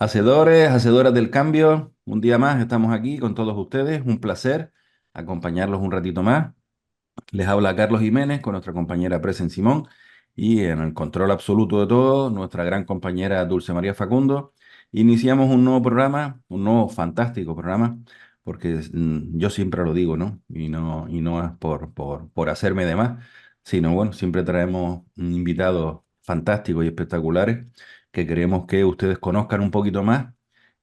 Hacedores, hacedoras del cambio, un día más estamos aquí con todos ustedes. Un placer acompañarlos un ratito más. Les habla Carlos Jiménez con nuestra compañera Presen Simón y en el control absoluto de todo, nuestra gran compañera Dulce María Facundo. Iniciamos un nuevo programa, un nuevo fantástico programa, porque yo siempre lo digo, ¿no? Y no es por hacerme de más, sino bueno, siempre traemos invitados fantásticos y espectaculares que queremos que ustedes conozcan un poquito más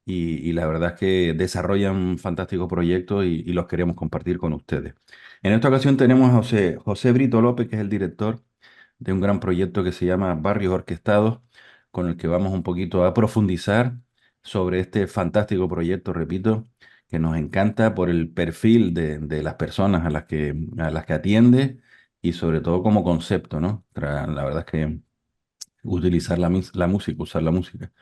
y la verdad es que desarrollan fantásticos proyectos y los queremos compartir con ustedes. En esta ocasión tenemos a José Brito López, que es el director de un gran proyecto que se llama Barrios Orquestados, con el que vamos un poquito a profundizar sobre este fantástico proyecto, repito, que nos encanta por el perfil de las personas a las que atiende y sobre todo como concepto, ¿no? La verdad es que utilizar la música, usar la música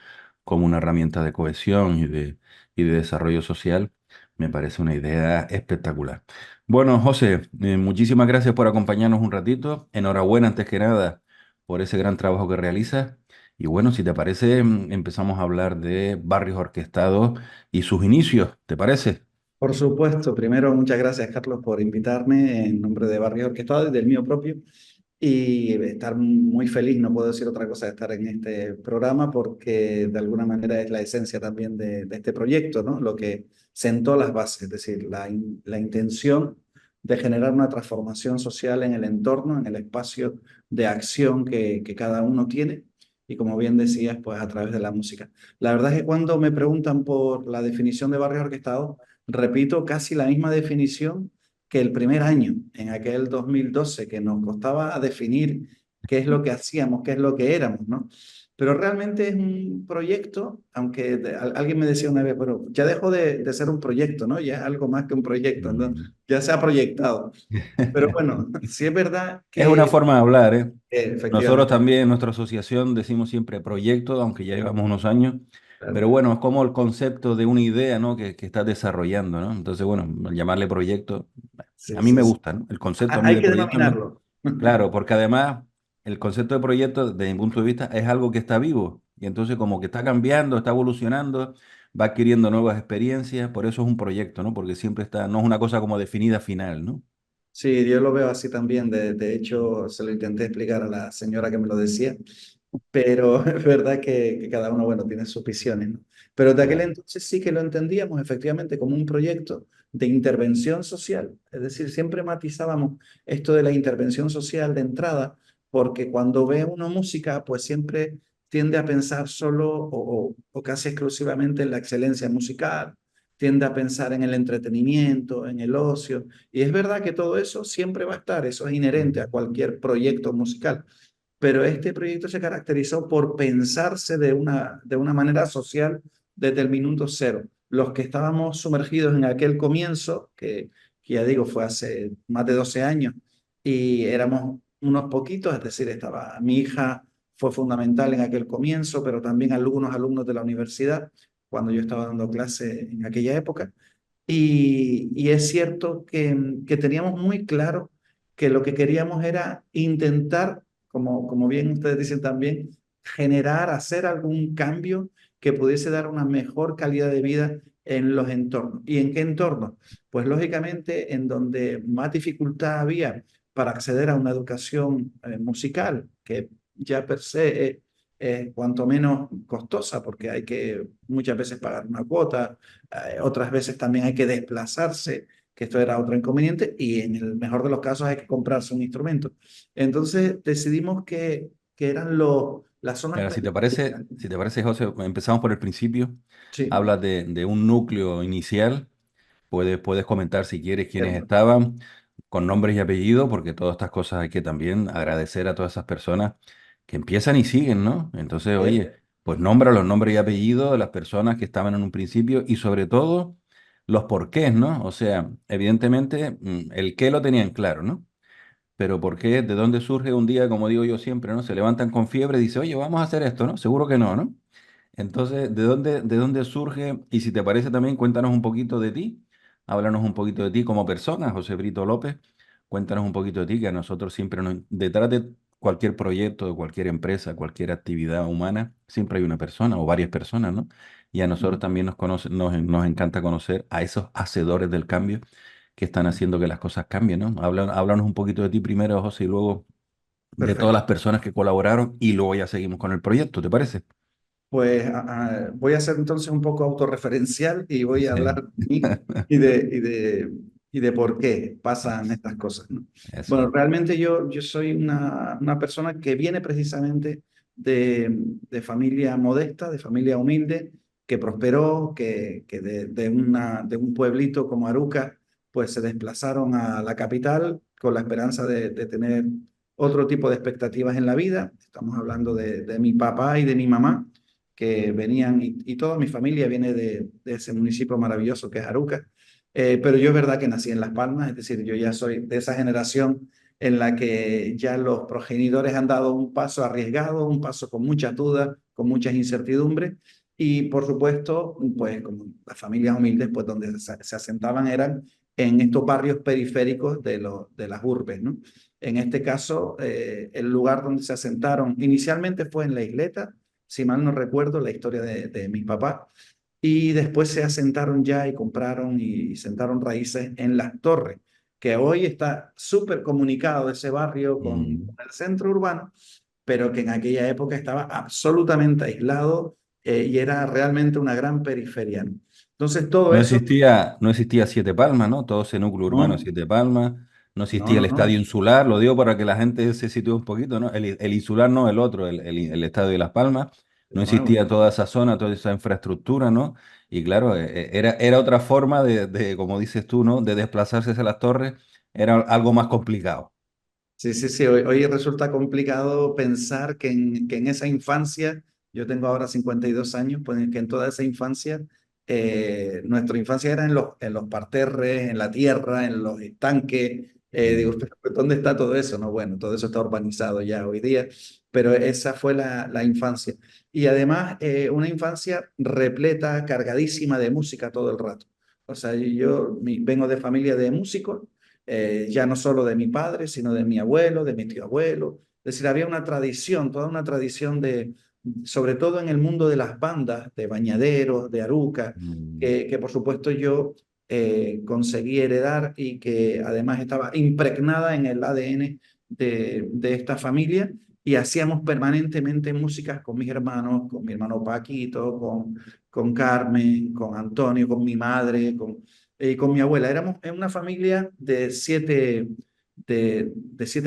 como una herramienta de cohesión y de desarrollo social, me parece una idea espectacular. Bueno, José, muchísimas gracias por acompañarnos un ratito. Enhorabuena antes que nada por ese gran trabajo que realizas. Y bueno, si te parece, empezamos a hablar de barrios orquestados y sus inicios, ¿te parece? Por supuesto, primero muchas gracias Carlos por invitarme en nombre de Barrios Orquestados y del mío propio y estar muy feliz, no puedo decir otra cosa de estar en este programa porque de alguna manera es la esencia también de este proyecto, ¿no? Lo que sentó las bases, es decir, la intención de generar una transformación social en el entorno, en el espacio de acción que cada uno tiene y como bien decías, pues a través de la música. La verdad es que cuando me preguntan por la definición de Barrios Orquestados, repito casi la misma definición que el primer año, en aquel 2012, que nos costaba definir qué es lo que hacíamos, qué es lo que éramos, ¿no? Pero realmente es un proyecto, aunque alguien me decía una vez, pero ya dejó de ser un proyecto, ¿no? Ya es algo más que un proyecto, ¿no? Mm. Ya se ha proyectado. Pero bueno, sí es verdad Es una que forma de hablar, ¿eh? Nosotros efectivamente, también en nuestra asociación decimos siempre proyecto, aunque ya llevamos unos años, pero claro, bueno, es como el concepto de una idea, ¿no? que estás desarrollando, ¿no? Entonces, bueno, llamarle proyecto, a sí, mí me sí, sí. gusta, ¿no? El concepto a mí Hay de que proyecto me... denominarlo. Claro, porque además el concepto de proyecto, desde mi punto de vista, es algo que está vivo y entonces como que está cambiando, está evolucionando, va adquiriendo nuevas experiencias, por eso es un proyecto, ¿no? Porque siempre está, no es una cosa como definida final, ¿no? Sí, yo lo veo así también. De hecho, se lo intenté explicar a la señora que me lo decía, pero es verdad que cada uno, bueno, tiene sus visiones, ¿no? Pero de aquel Claro. entonces sí que lo entendíamos efectivamente como un proyecto de intervención social. Es decir, siempre matizábamos esto de la intervención social de entrada, porque cuando ve uno música, pues siempre tiende a pensar solo o casi exclusivamente en la excelencia musical, tiende a pensar en el entretenimiento, en el ocio. Y es verdad que todo eso siempre va a estar, eso es inherente a cualquier proyecto musical, pero este proyecto se caracterizó por pensarse de una manera social desde el minuto cero. Los que estábamos sumergidos en aquel comienzo, que ya digo, fue hace más de 12 años, y éramos unos poquitos, es decir, estaba mi hija fue fundamental en aquel comienzo, pero también algunos alumnos de la universidad, cuando yo estaba dando clase en aquella época. Y es cierto que teníamos muy claro que lo que queríamos era intentar, como bien ustedes dicen también, generar, hacer algún cambio que pudiese dar una mejor calidad de vida en los entornos. ¿Y en qué entornos? Pues lógicamente en donde más dificultad había para acceder a una educación musical, que ya per se cuanto menos costosa, porque hay que muchas veces pagar una cuota, otras veces también hay que desplazarse, que esto era otro inconveniente, y en el mejor de los casos hay que comprarse un instrumento. Entonces decidimos que eran las zonas Mira, periféricas. si te parece, José, empezamos por el principio. Sí, Hablas de un núcleo inicial. Puedes comentar si quieres quiénes cierto. estaban, con nombres y apellidos, porque todas estas cosas hay que también agradecer a todas esas personas que empiezan y siguen, ¿no? Entonces, oye, pues nombra los nombres y apellidos de las personas que estaban en un principio y sobre todo los porqués, ¿no? O sea, evidentemente el qué lo tenían claro, ¿no? Pero ¿por qué? ¿De dónde surge un día, como digo yo siempre, ¿no? Se levantan con fiebre y dicen, oye, vamos a hacer esto, ¿no? Seguro que no, ¿no? Entonces, ¿de dónde surge? Y si te parece también, cuéntanos un poquito de ti. Háblanos un poquito de ti como persona, José Brito López. Cuéntanos un poquito de ti, que a nosotros siempre nos... Detrás de cualquier proyecto de cualquier empresa, cualquier actividad humana, siempre hay una persona o varias personas, ¿no? Y a nosotros también nos encanta conocer a esos hacedores del cambio que están haciendo que las cosas cambien, ¿no? Háblanos un poquito de ti primero, José, y luego de todas Perfecto. las personas que colaboraron y luego ya seguimos con el proyecto, ¿te parece? Pues voy a ser entonces un poco autorreferencial y voy a Sí. hablar de mí y de por qué pasan estas cosas, ¿no? Eso. Bueno, realmente yo soy una persona que viene precisamente de familia modesta, de familia humilde, que prosperó, que de un pueblito como Aruca, pues se desplazaron a la capital con la esperanza de tener otro tipo de expectativas en la vida. Estamos hablando de mi papá y de mi mamá que venían, y toda mi familia viene de ese municipio maravilloso que es Aruca. Pero yo es verdad que nací en Las Palmas, es decir, yo ya soy de esa generación en la que ya los progenitores han dado un paso arriesgado, un paso con muchas dudas, con muchas incertidumbres, y por supuesto, pues como las familias humildes, pues donde se asentaban eran en estos barrios periféricos de las urbes, ¿no? En este caso, el lugar donde se asentaron inicialmente fue en La Isleta, si mal no recuerdo, la historia de mis papás. Y después se asentaron ya y compraron y sentaron raíces en Las Torres, que hoy está súper comunicado ese barrio Mm. con el centro urbano, pero que en aquella época estaba absolutamente aislado y era realmente una gran periferia, ¿no? Entonces todo eso, No existía Siete Palmas, ¿no? Todo ese núcleo urbano de no, Siete Palmas. No no, existía el no, estadio no, insular, lo digo para que la gente se sitúe un poquito, ¿no? El insular no, el otro, el estadio de Las Palmas. No de nuevo. existía toda esa zona, toda esa infraestructura, ¿no? Y claro, era otra forma como dices tú, ¿no? De desplazarse hacia las torres, era algo más complicado. Sí, sí, sí. Hoy resulta complicado pensar que en esa infancia, yo tengo ahora 52 años, pues que en toda esa infancia, nuestra infancia era en los parterres, en la tierra, en los estanques. Digo, Mm, pero ¿dónde está todo eso? No, bueno, todo eso está urbanizado ya hoy día, pero esa fue la infancia. Y además, una infancia repleta, cargadísima de música todo el rato. O sea, vengo de familia de músicos, ya no solo de mi padre, sino de mi abuelo, de mi tío abuelo. Es decir, había una tradición, toda una tradición sobre todo en el mundo de las bandas, de bañaderos, de Aruca, mm. que por supuesto yo conseguí heredar y que además estaba impregnada en el ADN de esta familia. Y hacíamos permanentemente músicas con mis hermanos, con mi hermano Paquito, con Carmen, con Antonio, con mi madre, con mi abuela. Éramos en una familia de siete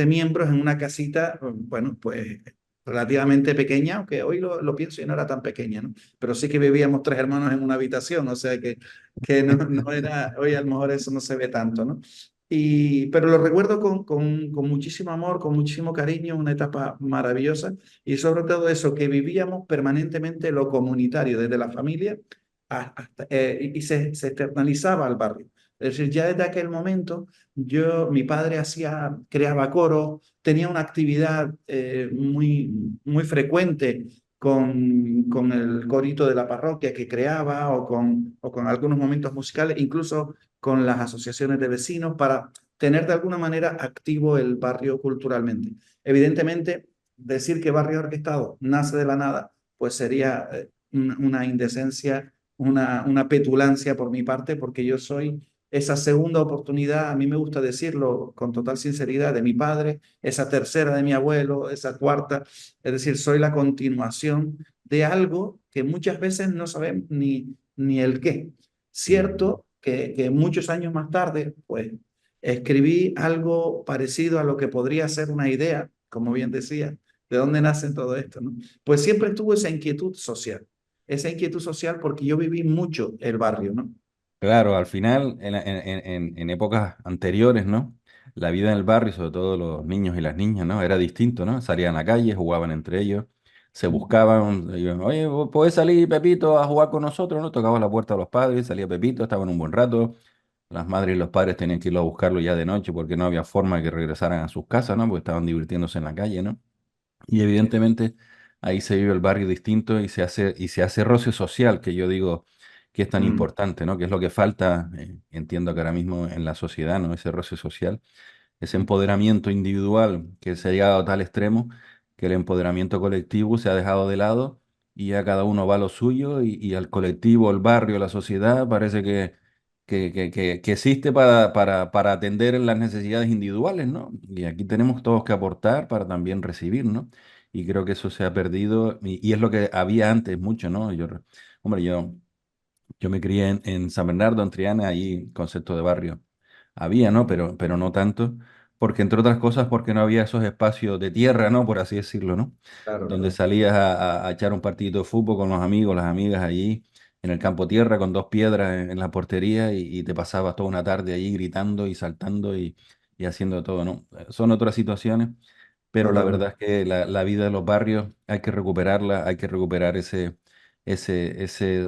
miembros en una casita, bueno, pues relativamente pequeña, aunque hoy lo pienso y no era tan pequeña, ¿no? Pero sí que vivíamos tres hermanos en una habitación, o sea que no era, hoy a lo mejor eso no se ve tanto, ¿no? Pero lo recuerdo con muchísimo amor, con muchísimo cariño, una etapa maravillosa y sobre todo eso, que vivíamos permanentemente lo comunitario, desde la familia y se externalizaba al barrio. Es decir, ya desde aquel momento, mi padre creaba coros, tenía una actividad muy frecuente con el corito de la parroquia que creaba o con algunos momentos musicales, incluso con las asociaciones de vecinos para tener de alguna manera activo el barrio culturalmente. Evidentemente, decir que barrio orquestado nace de la nada, pues sería una indecencia, una petulancia por mi parte, porque yo soy esa segunda oportunidad, a mí me gusta decirlo con total sinceridad, de mi padre, esa tercera de mi abuelo, esa cuarta, es decir, soy la continuación de algo que muchas veces no sabemos ni el qué. Mm. Cierto que muchos años más tarde, pues escribí algo parecido a lo que podría ser una idea, como bien decía, de dónde nace todo esto, ¿no? Pues siempre tuvo esa inquietud social porque yo viví mucho el barrio, ¿no? Claro, al final, en épocas anteriores, ¿no? La vida en el barrio, sobre todo los niños y las niñas, ¿no? Era distinto, ¿no? Salían a la calle, jugaban entre ellos, se buscaban, iban, oye, ¿puedes salir, Pepito, a jugar con nosotros? ¿No? Tocaba la puerta a los padres, salía Pepito, estaban un buen rato. Las madres y los padres tenían que irlo a buscarlo ya de noche porque no había forma de que regresaran a sus casas, ¿no? Porque estaban divirtiéndose en la calle, ¿no? Y Sí. evidentemente ahí se vive el barrio distinto y se hace roce social, que yo digo que es tan Mm. importante, ¿no? Que es lo que falta, entiendo que ahora mismo en la sociedad, ¿no? Ese roce social. ese empoderamiento individual que se ha llegado a tal extremo que el empoderamiento colectivo se ha dejado de lado y ya cada uno va a lo suyo y al colectivo, el barrio, la sociedad parece que existe para atender las necesidades individuales, ¿no? Y aquí tenemos todos que aportar para también recibir, ¿no? Y creo que eso se ha perdido y es lo que había antes mucho, ¿no? Hombre, yo me crié en San Bernardo, en Triana, ahí concepto de barrio. Había, ¿no? Pero no tanto, porque entre otras cosas, porque no había esos espacios de tierra, ¿no? Por así decirlo, ¿no? Claro, Donde claro. salías a echar un partidito de fútbol con los amigos, las amigas allí, en el campo tierra, con dos piedras en la portería y te pasabas toda una tarde allí gritando y saltando y haciendo todo, ¿no? Son otras situaciones, pero la Totalmente. verdad es que la vida de los barrios hay que recuperarla, hay que recuperar ese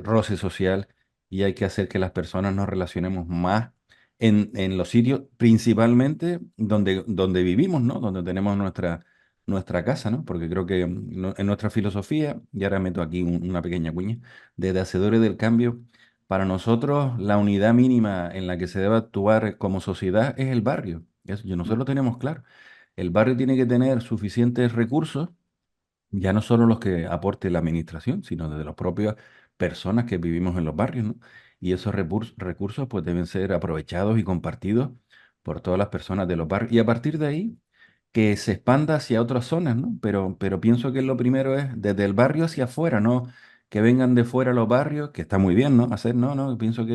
roce social y hay que hacer que las personas nos relacionemos más en los sitios principalmente donde vivimos, ¿no? Donde tenemos nuestra casa, ¿no? Porque creo que en nuestra filosofía, y ahora meto aquí una pequeña cuña, desde Hacedores del Cambio, para nosotros la unidad mínima en la que se debe actuar como sociedad es el barrio. Nosotros lo tenemos claro. El barrio tiene que tener suficientes recursos, ya no solo los que aporte la administración, sino desde las propias personas que vivimos en los barrios, ¿no? Y esos recursos pues deben ser aprovechados y compartidos por todas las personas de los barrios. Y a partir de ahí, que se expanda hacia otras zonas, ¿no? Pero pienso que lo primero es desde el barrio hacia afuera, ¿no? Que vengan de fuera los barrios, que está muy bien, ¿no? Hacer, no, pienso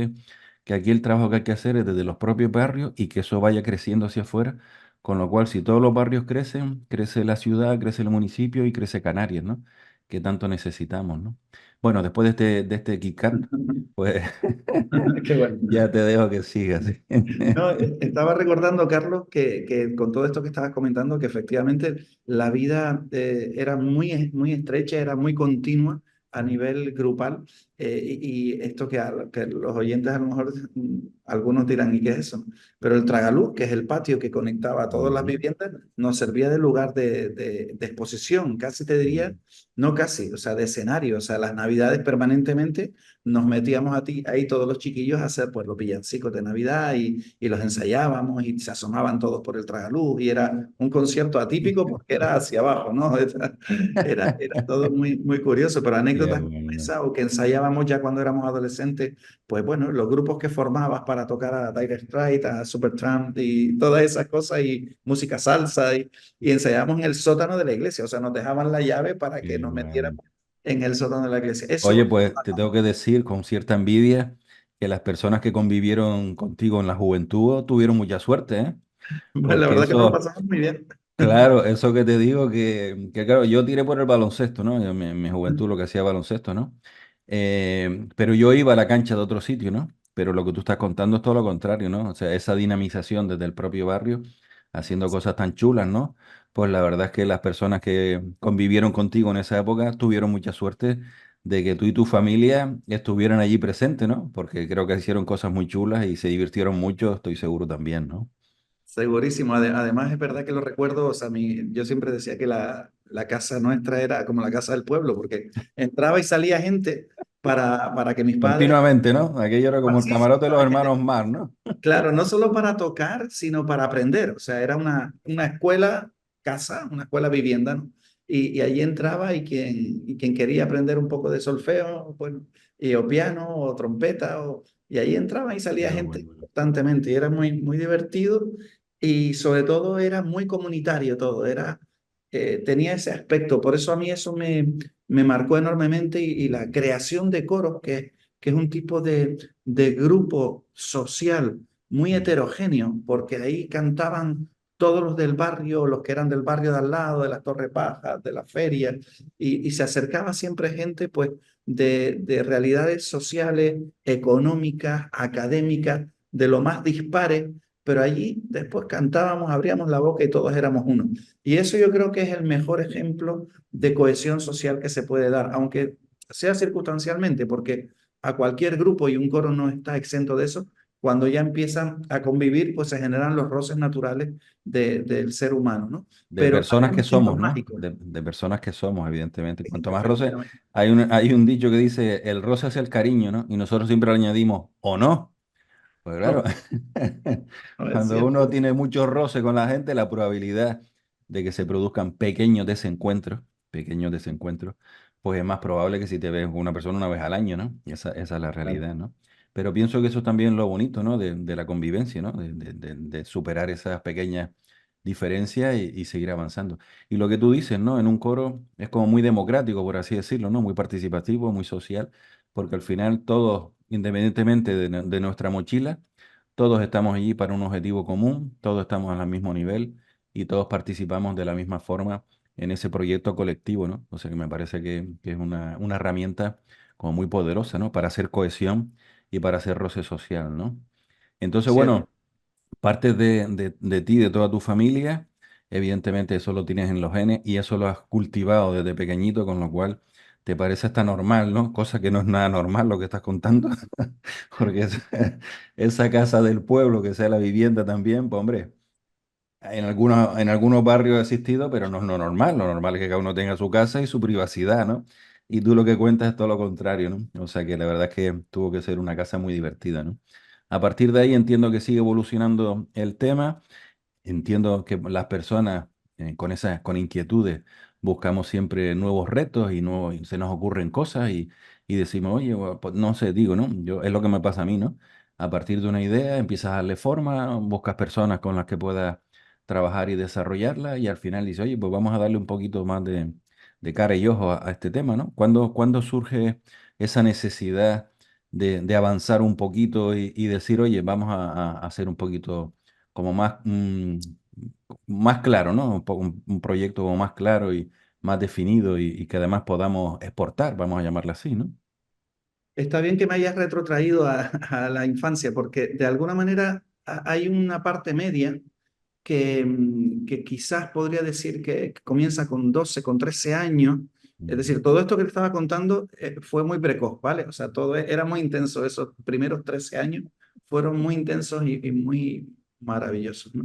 que aquí el trabajo que hay que hacer es desde los propios barrios y que eso vaya creciendo hacia afuera, con lo cual si todos los barrios crecen, crece la ciudad, crece el municipio y crece Canarias, ¿no? Que tanto necesitamos, ¿no? Bueno, después de este Kit Kat, pues Qué bueno. ya te dejo que sigas. ¿Sí? No, estaba recordando, Carlos, que con todo esto que estabas comentando, que efectivamente la vida era muy estrecha, era muy continua a nivel grupal. Y esto que los oyentes a lo mejor algunos dirán, ¿y qué es eso? Pero el tragaluz, que es el patio que conectaba a todas las Ujú, viviendas, nos servía de lugar de exposición, casi te diría, ujú. no casi, o sea, de escenario. O sea, las navidades permanentemente nos metíamos ahí todos los chiquillos a hacer pues los villancicos de Navidad y los ensayábamos y se asomaban todos por el tragaluz y era un concierto atípico porque era hacia abajo, ¿no? Era todo muy curioso, pero Qué anécdotas como bueno. esa o que ensayábamos ya cuando éramos adolescentes, pues bueno, los grupos que formabas para tocar a Dire Straits, a Supertramp y todas esas cosas y música salsa y ensayábamos en el sótano de la iglesia, o sea, nos dejaban la llave para que Qué nos bueno. metiéramos en el sótano de la iglesia. Oye, Eso pues te tengo que decir con cierta envidia que las personas que convivieron contigo en la juventud tuvieron mucha suerte, ¿eh? pues la Porque verdad que nos lo eso, pasamos muy bien. claro, eso que te digo, que claro, yo tiré por el baloncesto, ¿no? Yo en mi juventud lo que hacía baloncesto, ¿no? Pero yo iba a la cancha de otro sitio, ¿no? Pero lo que tú estás contando es todo lo contrario, ¿no? O sea, esa dinamización desde el propio barrio, haciendo cosas tan chulas, ¿no? Pues la verdad es que las personas que convivieron contigo en esa época tuvieron mucha suerte de que tú y tu familia estuvieran allí presentes, ¿no? Porque creo que hicieron cosas muy chulas y se divirtieron mucho, estoy seguro también, ¿no? Segurísimo. Además, es verdad que lo recuerdo, o sea, yo siempre decía que la casa nuestra era como la casa del pueblo, porque entraba y salía gente para que mis padres, Continuamente, ¿no? Aquello era como el sí, sí, camarote de los para que hermanos Mar, ¿no? claro, no solo para tocar, sino para aprender. O sea, era una escuela casa, una escuela vivienda, ¿no? Y allí entraba y quien quería aprender un poco de solfeo, bueno, o piano, o trompeta, y ahí entraba y salía Qué gente bueno. constantemente. Y era muy divertido y sobre todo era muy comunitario todo. Tenía ese aspecto. Por eso a mí eso me marcó enormemente y la creación de coros, que es un tipo de grupo social muy heterogéneo, porque ahí cantaban todos los del barrio, los que eran del barrio de al lado, de las Torres Bajas, de la feria, y se acercaba siempre gente pues de realidades sociales, económicas, académicas, de lo más dispares, pero allí después cantábamos, abríamos la boca y todos éramos uno. Y eso yo creo que es el mejor ejemplo de cohesión social que se puede dar, aunque sea circunstancialmente, porque a cualquier grupo y un coro no está exento de eso. Cuando ya empiezan a convivir, pues se generan los roces naturales del ser humano, ¿no? De Pero personas hay que momentos somos, ¿no? mágicos. De personas que somos, evidentemente. Sí, Cuanto más roce, efectivamente. hay un dicho que dice, el roce hace el cariño, ¿no? Y nosotros siempre le añadimos, o no. Pues claro, No, no es cuando uno cierto. tiene mucho roce con la gente, la probabilidad de que se produzcan pequeños desencuentros, pues es más probable que si te ves con una persona una vez al año, ¿no? Y esa es la Claro. realidad, ¿no? Pero pienso que eso es también lo bonito, ¿no? De la convivencia, ¿no? De superar esas pequeñas diferencias y seguir avanzando. Y lo que tú dices, ¿no? En un coro es como muy democrático, por así decirlo, ¿no? Muy participativo, muy social, porque al final todos, independientemente de nuestra mochila, todos estamos allí para un objetivo común, todos estamos al mismo nivel y todos participamos de la misma forma en ese proyecto colectivo, ¿no? O sea que me parece que es una herramienta como muy poderosa, ¿no? Para hacer cohesión y para hacer roce social, ¿no? Entonces, Cierto. bueno, parte de ti, de toda tu familia, evidentemente eso lo tienes en los genes y eso lo has cultivado desde pequeñito, con lo cual te parece hasta normal, ¿no? Cosa que no es nada normal lo que estás contando, porque esa casa del pueblo, que sea la vivienda también, pues hombre, en algunos barrios ha existido, pero no es lo normal. Lo normal es que cada uno tenga su casa y su privacidad, ¿no? Y tú lo que cuentas es todo lo contrario, ¿no? O sea que la verdad es que tuvo que ser una casa muy divertida, ¿no? A partir de ahí entiendo que sigue evolucionando el tema. Entiendo que las personas con inquietudes buscamos siempre nuevos retos y se nos ocurren cosas y decimos, oye, bueno, pues, no sé, digo, ¿no? Es lo que me pasa a mí, ¿no? A partir de una idea empiezas a darle forma, buscas personas con las que puedas trabajar y desarrollarla y al final dices, oye, pues vamos a darle un poquito más de cara y ojo a este tema, ¿no? ¿Cuándo surge esa necesidad de avanzar un poquito y decir, oye, vamos a hacer un poquito como más claro, ¿no? Un proyecto como más claro y más definido y que además podamos exportar, vamos a llamarlo así, ¿no? Está bien que me hayas retrotraído a la infancia, porque de alguna manera hay una parte media que quizás podría decir que comienza con 12 con 13 años. Es Ujú. decir, todo esto que te estaba contando fue muy precoz, ¿vale? O sea, todo era muy intenso. Esos primeros 13 años fueron muy intensos y muy maravillosos, ¿no?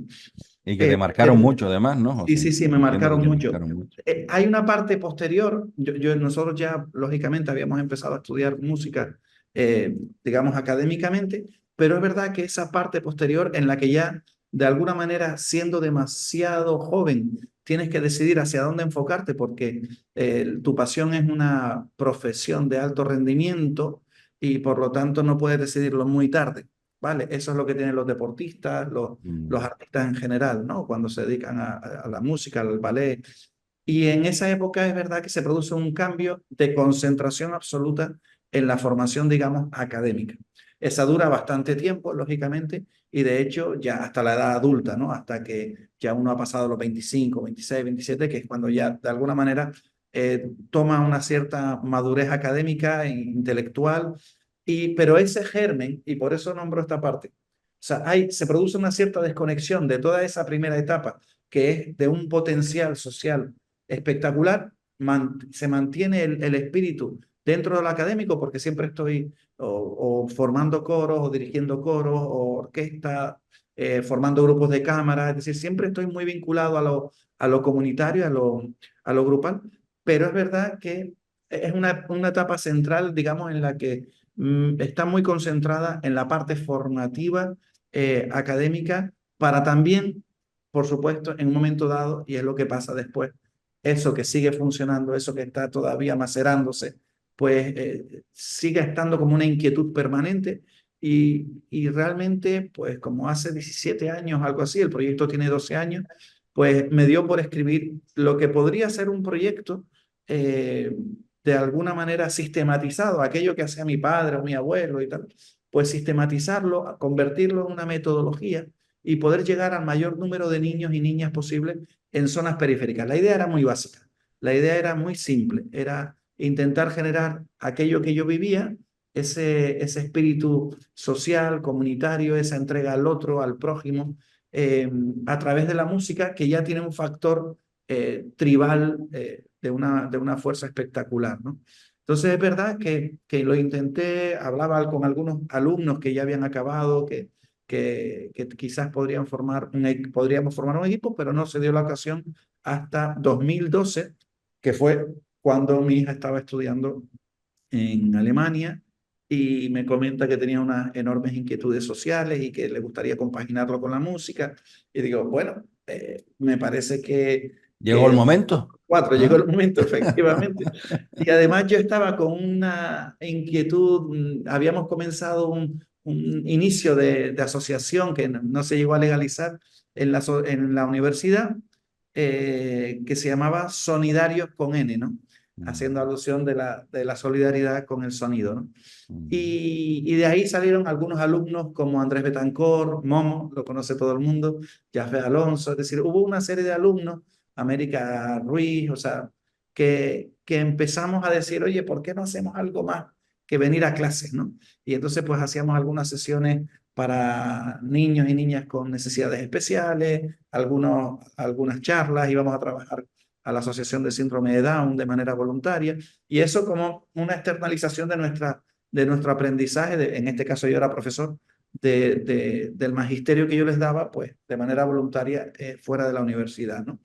Y que te Eh, marcaron de- mucho además, ¿no, sí, José? sí, sí, me Entiendo que marcaron te mucho. marcaron mucho. Hay una parte posterior, nosotros ya lógicamente habíamos empezado a estudiar música, digamos, académicamente, pero es verdad que esa parte posterior en la que ya, de alguna manera, siendo demasiado joven, tienes que decidir hacia dónde enfocarte porque tu pasión es una profesión de alto rendimiento y por lo tanto no puedes decidirlo muy tarde. ¿Vale? Eso es lo que tienen los deportistas, los Mm, artistas en general, ¿no? Cuando se dedican a la música, al ballet. Y en esa época es verdad que se produce un cambio de concentración absoluta en la formación, digamos, académica. Esa dura bastante tiempo, lógicamente, y de hecho ya hasta la edad adulta, ¿no? Hasta que ya uno ha pasado los 25, 26, 27, que es cuando ya de alguna manera toma una cierta madurez académica e intelectual, pero ese germen, y por eso nombro esta parte, o sea, se produce una cierta desconexión de toda esa primera etapa, que es de un potencial social espectacular, se mantiene el espíritu dentro del académico porque siempre estoy o formando coros o dirigiendo coros o orquesta, formando grupos de cámara, es decir, siempre estoy muy vinculado a lo comunitario, a lo grupal, pero es verdad que es una etapa central, digamos, en la que está muy concentrada en la parte formativa académica para también, por supuesto, en un momento dado, y es lo que pasa después, eso que sigue funcionando, eso que está todavía macerándose, pues sigue estando como una inquietud permanente y realmente, pues como hace 17 años, algo así, el proyecto tiene 12 años, pues me dio por escribir lo que podría ser un proyecto eh, de alguna manera sistematizado, aquello que hacía mi padre o mi abuelo y tal, pues sistematizarlo, convertirlo en una metodología y poder llegar al mayor número de niños y niñas posible en zonas periféricas. La idea era muy básica, la idea era muy simple, era intentar generar aquello que yo vivía, ese espíritu social, comunitario, esa entrega al otro, al prójimo, a través de la música que ya tiene un factor tribal de una fuerza espectacular, ¿no? Entonces es verdad que lo intenté, hablaba con algunos alumnos que ya habían acabado, que quizás podríamos formar un equipo, pero no se dio la ocasión hasta 2012, que fue cuando mi hija estaba estudiando en Alemania y me comenta que tenía unas enormes inquietudes sociales y que le gustaría compaginarlo con la música. Y digo, bueno, me parece Llegó el que momento, cuatro, llegó ¿no? el momento, efectivamente. Y además yo estaba con una inquietud, habíamos comenzado un inicio de asociación que no se llegó a legalizar en la universidad, que se llamaba Sonidarios con N, ¿no? Mm, Haciendo alusión de la solidaridad con el sonido, ¿no? mm, Y de ahí salieron algunos alumnos como Andrés Betancor, Momo, lo conoce todo el mundo, Jafé Alonso, es decir, hubo una serie de alumnos, América Ruiz, o sea, que empezamos a decir, oye, ¿por qué no hacemos algo más que venir a clases, ¿no? Y entonces pues hacíamos algunas sesiones para niños y niñas con necesidades especiales, algunas charlas, íbamos a trabajar a la Asociación de Síndrome de Down de manera voluntaria, y eso como una externalización de nuestro aprendizaje, en este caso yo era profesor, del magisterio que yo les daba, pues de manera voluntaria fuera de la universidad, ¿no?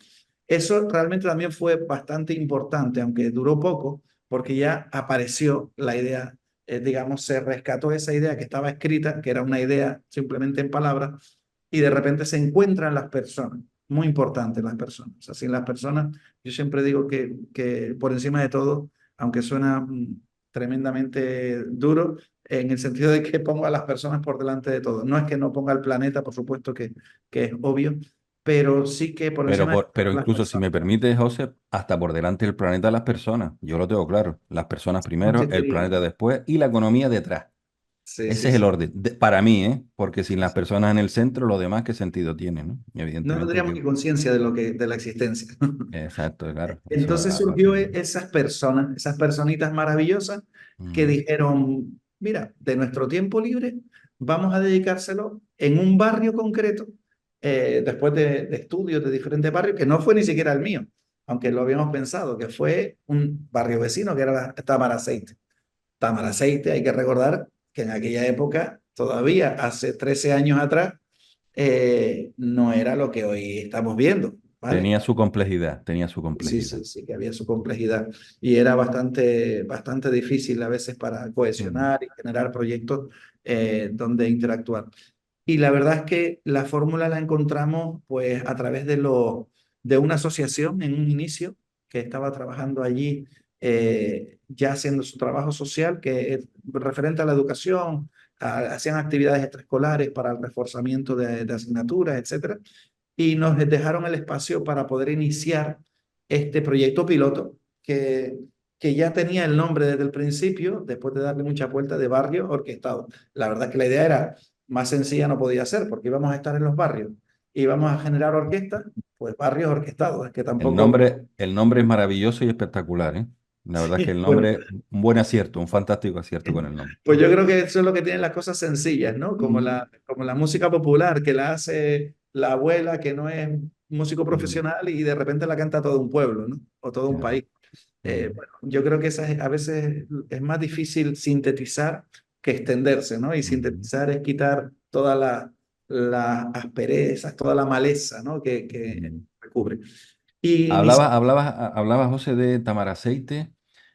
Eso realmente también fue bastante importante, aunque duró poco, porque ya apareció la idea, digamos, se rescató esa idea que estaba escrita, que era una idea simplemente en palabras, y de repente se encuentran las personas, muy importante las personas. O sea, sin las personas, yo siempre digo que por encima de todo, aunque suena tremendamente duro, en el sentido de que pongo a las personas por delante de todo. No es que no ponga el planeta, por supuesto que es obvio, pero sí que por encima de pero las incluso si personas. me permite, José, hasta por delante del planeta las personas. Yo lo tengo claro. Las personas primero, el Consistiría. planeta después y la economía detrás. Sí, Ese sí, es el sí. orden. Para mí, ¿eh? Porque sin Sí, las sí. personas en el centro, lo demás, ¿qué sentido tiene, ¿no? Y No evidentemente tendríamos que... ni conciencia de de la existencia. Exacto, claro. Eso Entonces así surgió mismo. esas personas, esas personitas maravillosas que Mm. dijeron, mira, de nuestro tiempo libre vamos a dedicárselo en un barrio concreto, después de estudios de diferentes barrios, que no fue ni siquiera el mío, aunque lo habíamos pensado, que fue un barrio vecino que era Tamaraceite. Tamaraceite, hay que recordar que en aquella época, todavía hace 13 años atrás, no era lo que hoy estamos viendo, ¿vale? Tenía su complejidad, tenía su Sí, complejidad. sí, sí, que había su complejidad y era bastante difícil a veces para Mm, cohesionar y generar proyectos donde interactuar. Y la verdad es que la fórmula la encontramos pues a través de una asociación en un inicio que estaba trabajando allí, ya haciendo su trabajo social, que es referente a la educación, hacían actividades extraescolares para el reforzamiento de asignaturas, etcétera, y nos dejaron el espacio para poder iniciar este proyecto piloto que ya tenía el nombre desde el principio, después de darle mucha vuelta, de Barrio Orquestado. La verdad es que la idea era más sencilla, no podía ser, porque íbamos a estar en los barrios, íbamos a generar orquestas, pues barrios orquestados, es que tampoco... El nombre es maravilloso y espectacular, ¿eh? La verdad es que Sí, el bueno, nombre, un buen acierto, un fantástico acierto con el nombre. pues yo creo que eso es lo que tienen las cosas sencillas, ¿no? Mm, Como la música popular, que la hace la abuela que no es músico mm, profesional y de repente la canta todo un pueblo, ¿no? O todo un claro. país. Mm, Bueno, yo creo que a veces es más difícil sintetizar que extenderse, ¿no? Y mm, sintetizar es quitar todas las asperezas, toda la maleza, ¿no? Que mm. recubre. Y inicia... Hablaba José de Tamaraceite.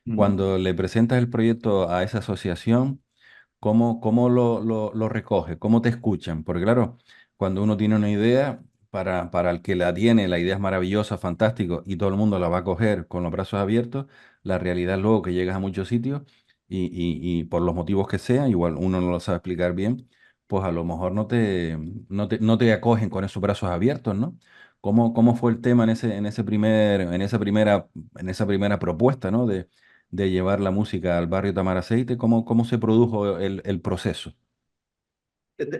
Mm. Cuando le presentas el proyecto a esa asociación, ¿cómo lo recoge? ¿Cómo te escuchan? Porque claro, cuando uno tiene una idea, para el que la tiene, la idea es maravillosa, fantástico, y todo el mundo la va a coger con los brazos abiertos, la realidad es luego que llegas a muchos sitios y por los motivos que sean, igual uno no lo sabe explicar bien, pues a lo mejor no te acogen con esos brazos abiertos, ¿no? ¿Cómo fue el tema en esa primera propuesta, ¿no? De llevar la música al barrio Tamaraceite? ¿Cómo se produjo el proceso?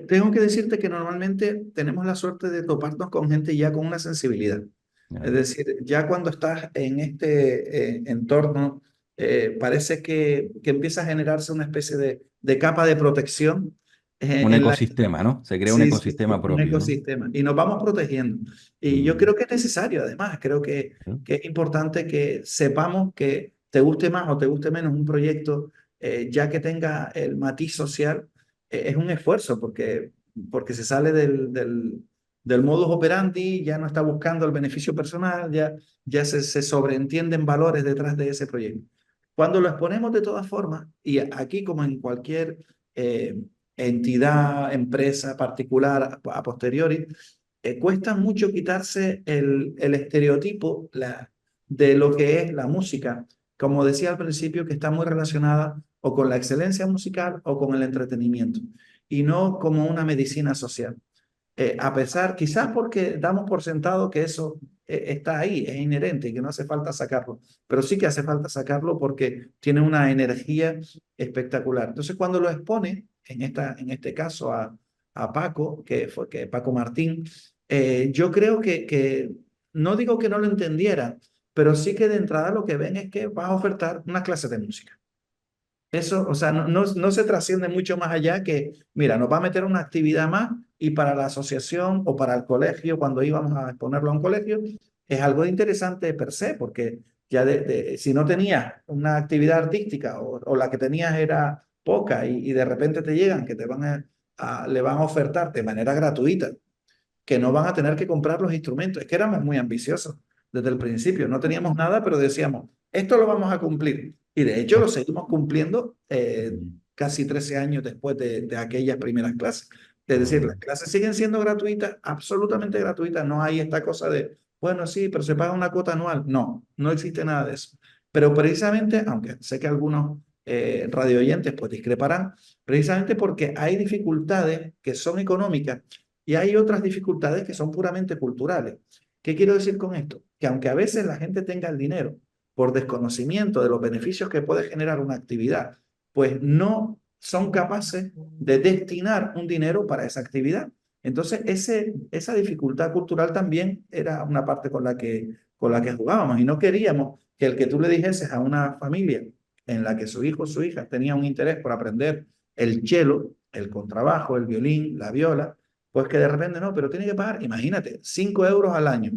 Tengo que decirte que normalmente tenemos la suerte de toparnos con gente ya con una sensibilidad. Es Ya. decir, ya cuando estás en este entorno, parece que empieza a generarse una especie de capa de protección Un en la que... ecosistema, ¿no? Se crea un Sí, sí, sí, ecosistema un propio, ¿no? ecosistema. Y nos vamos protegiendo. Y yo Mm, creo que es necesario, además, creo ¿no? que es importante que sepamos que te guste más o te guste menos un proyecto, ya que tenga el matiz social, es un esfuerzo porque se sale del modus operandi, ya no está buscando el beneficio personal, ya se sobreentienden valores detrás de ese proyecto. Cuando lo exponemos de todas formas, y aquí como en cualquier eh, entidad, empresa particular a posteriori, cuesta mucho quitarse el estereotipo de lo que es la música, como decía al principio, que está muy relacionada o con la excelencia musical o con el entretenimiento, y no como una medicina social. A pesar, quizás porque damos por sentado que eso está ahí, es inherente y que no hace falta sacarlo, pero sí que hace falta sacarlo porque tiene una energía espectacular. Entonces, cuando lo expone, en este caso a Paco, que Paco Martín, yo creo que no digo que no lo entendiera, pero sí que de entrada lo que ven es que vas a ofertar una clase de música. Eso, o sea, no se trasciende mucho más allá que, mira, nos va a meter una actividad más y para la asociación o para el colegio, cuando íbamos a exponerlo a un colegio, es algo interesante per se, porque ya si no tenías una actividad artística o la que tenías era poca y de repente te llegan que te van le van a ofertar de manera gratuita que no van a tener que comprar los instrumentos. Es que éramos muy ambiciosos desde el principio. No teníamos nada, pero decíamos, esto lo vamos a cumplir. Y de hecho lo seguimos cumpliendo casi 13 años después de aquellas primeras clases. Es decir, las Mm, clases siguen siendo gratuitas, absolutamente gratuitas. No hay esta cosa de, bueno, sí, pero se paga una cuota anual. No, no existe nada de eso. Pero precisamente, aunque sé que algunos radio oyentes pues discreparán, precisamente porque hay dificultades que son económicas y hay otras dificultades que son puramente culturales. ¿Qué quiero decir con esto? Que aunque a veces la gente tenga el dinero por desconocimiento de los beneficios que puede generar una actividad, pues no son capaces de destinar un dinero para esa actividad. Entonces, esa dificultad cultural también era una parte con la que jugábamos y no queríamos que el que tú le dijeses a una familia en la que su hijo o su hija tenía un interés por aprender el cello, el contrabajo, el violín, la viola, pues que de repente no, pero tiene que pagar, imagínate, 5 euros al año.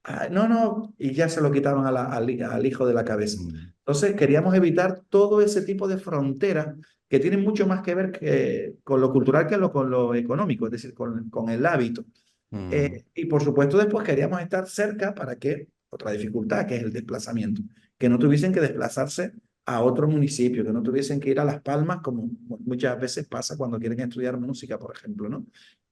Ah, no, no, y ya se lo quitaron al hijo de la cabeza. mm, Entonces queríamos evitar todo ese tipo de fronteras que tienen mucho más que ver con lo cultural que con lo económico, es decir, con el hábito. mm. Y por supuesto después queríamos estar cerca para que, otra dificultad, que es el desplazamiento, que no tuviesen que desplazarse a otro municipio, que no tuviesen que ir a Las Palmas, como muchas veces pasa cuando quieren estudiar música, por ejemplo, ¿no?